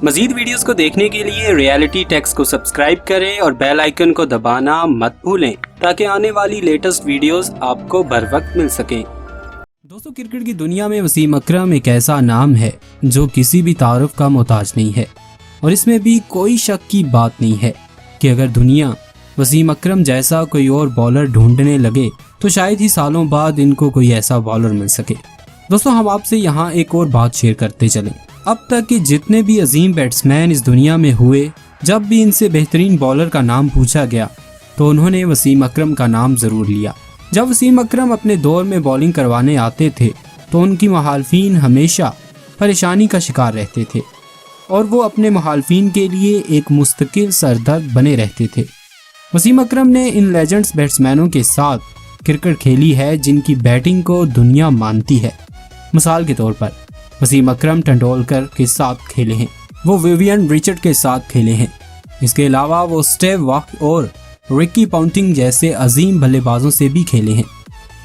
मजीद videos को देखने के लिए रियलिटी टेक्स को सब्सक्राइब करें और बेल आइकन को दबाना मत भूलें ताकि आने वाली लेटेस्ट वीडियोस आपको बर वक्त मिल सकें। दोस्तों, क्रिकेट की दुनिया में वसीम अकरम एक ऐसा नाम है जो किसी भी तारुफ का मोहताज नहीं है और इसमें भी कोई शक की बात नहीं है कि अगर दुनिया वसीम अकरम जैसा कोई और बॉलर ढूंढने लगे तो शायद ही सालों बाद इनको कोई ऐसा बॉलर मिल सके। दोस्तों, हम आपसे यहाँ एक और बात शेयर करते चलें। अब तक के जितने भी अजीम बैट्समैन इस दुनिया में हुए, जब भी इनसे बेहतरीन बॉलर का नाम पूछा गया तो उन्होंने वसीम अकरम का नाम ज़रूर लिया। जब वसीम अकरम अपने दौर में बॉलिंग करवाने आते थे तो उनकी मुखालफिन हमेशा परेशानी का शिकार रहते थे और वो अपने मुखालफिन के लिए एक मुस्तकिल सरदर्द बने रहते थे। वसीम अकरम ने इन लेजेंड्स बैट्समैनों के साथ क्रिकेट खेली है जिनकी बैटिंग को दुनिया मानती है। मिसाल के तौर पर वसीम अकरम तेंदुलकर के साथ खेले हैं, वो विवियन रिचर्ड के साथ खेले हैं। इसके अलावा वो स्टीव वॉक और रिकी पॉन्टिंग जैसे अजीम बल्लेबाजों से भी खेले हैं।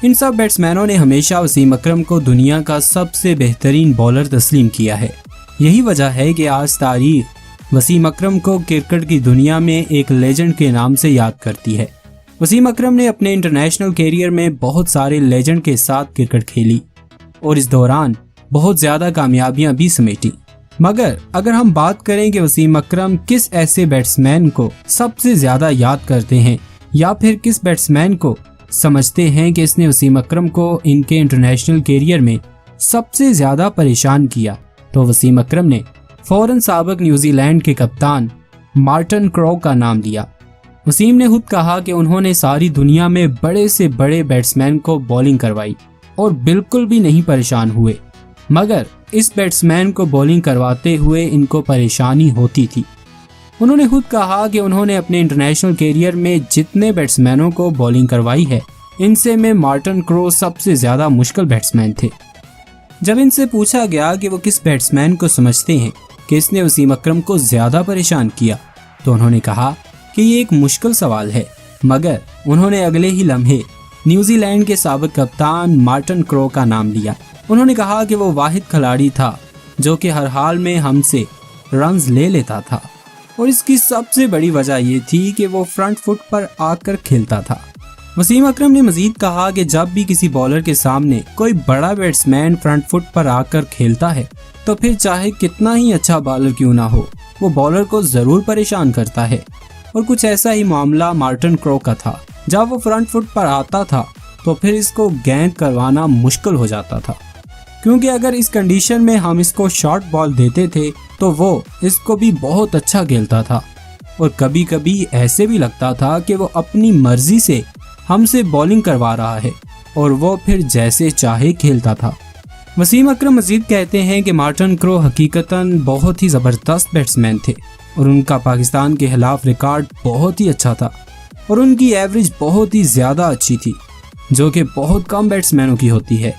इन सब बैट्समैनों ने हमेशा वसीम अकरम को दुनिया का सबसे बेहतरीन बॉलर तस्लीम किया है। यही वजह है कि आज तारीख वसीम अकरम को क्रिकेट की दुनिया में एक लेजेंड के नाम से याद करती है। वसीम अकरम ने अपने इंटरनेशनल कैरियर में बहुत सारे लेजेंड के साथ क्रिकेट खेली और इस दौरान बहुत ज़्यादा कामयाबियां भी समेटी। मगर अगर हम बात करें कि वसीम अकरम किस ऐसे बैट्समैन को सबसे ज़्यादा याद करते हैं या फिर किस बैट्समैन को समझते हैं कि इसने वसीम अकरम को इनके इंटरनेशनल कैरियर में सबसे ज़्यादा परेशान किया, तो वसीम अकरम ने फौरन साबिक न्यूजीलैंड के कप्तान मार्टिन क्रो का नाम लिया। वसीम ने खुद कहा कि उन्होंने सारी दुनिया में बड़े से बड़े बैट्समैन को बॉलिंग करवाई और बिल्कुल भी नहीं परेशान हुए, मगर इस बैट्समैन को बॉलिंग करवाते हुए इनको परेशानी होती थी। उन्होंने खुद कहा कि उन्होंने अपने इंटरनेशनल कैरियर में जितने बैट्समैनों को बॉलिंग करवाई है, इनसे में मार्टिन क्रो सबसे ज़्यादा मुश्किल बैट्समैन थे। जब इनसे पूछा गया कि वो किस बैट्समैन को समझते हैं कि इसने वसीम अकरम को ज़्यादा परेशान किया, तो उन्होंने कहा कि ये एक मुश्किल सवाल है, मगर उन्होंने अगले ही लम्हे न्यूजीलैंड के साबिक कप्तान मार्टिन क्रो का नाम लिया। उन्होंने कहा कि वो वाहिद खिलाड़ी था जो कि हर हाल में हमसे रन्स ले लेता था और इसकी सबसे बड़ी वजह ये थी कि वो फ्रंट फुट पर आकर खेलता था। वसीम अकरम ने मजीद कहा कि जब भी किसी बॉलर के सामने कोई बड़ा बैट्समैन फ्रंट फुट पर आकर खेलता है तो फिर चाहे कितना ही अच्छा बॉलर क्यों ना हो, वो बॉलर को ज़रूर परेशान करता है। और कुछ ऐसा ही मामला मार्टिन क्रो का था। जब वो फ्रंट फुट पर आता था तो फिर इसको गेंद करवाना मुश्किल हो जाता था, क्योंकि अगर इस कंडीशन में हम इसको शॉर्ट बॉल देते थे तो वो इसको भी बहुत अच्छा खेलता था और कभी कभी ऐसे भी लगता था कि वो अपनी मर्जी से हमसे बॉलिंग करवा रहा है और वो फिर जैसे चाहे खेलता था। वसीम अकरम मजीद कहते हैं कि मार्टिन क्रो हकीकतन बहुत ही ज़बरदस्त बैट्समैन थे और उनका पाकिस्तान के खिलाफ रिकॉर्ड बहुत ही अच्छा था और उनकी एवरेज बहुत ही ज़्यादा अच्छी थी, जो कि बहुत कम बैट्समैनों की होती है।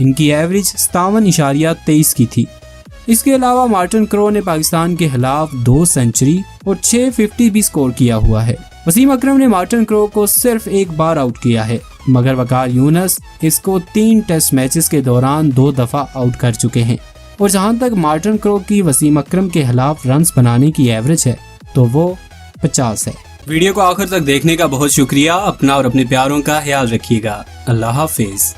इनकी एवरेज 57.23 की थी। इसके अलावा मार्टिन क्रो ने पाकिस्तान के खिलाफ 2 सेंचुरी और 650 भी स्कोर किया हुआ है। वसीम अकरम ने मार्टिन क्रो को सिर्फ एक बार आउट किया है, मगर वकार यूनुस इसको 3 टेस्ट मैचेस के दौरान 2 दफ़ा आउट कर चुके हैं। और जहां तक मार्टिन क्रो की वसीम अकरम के खिलाफ रन्स बनाने की एवरेज है तो वो 50 है। वीडियो को आखिर तक देखने का बहुत शुक्रिया। अपना और अपने प्यारों का ख्याल रखिएगा। अल्लाह हाफिज।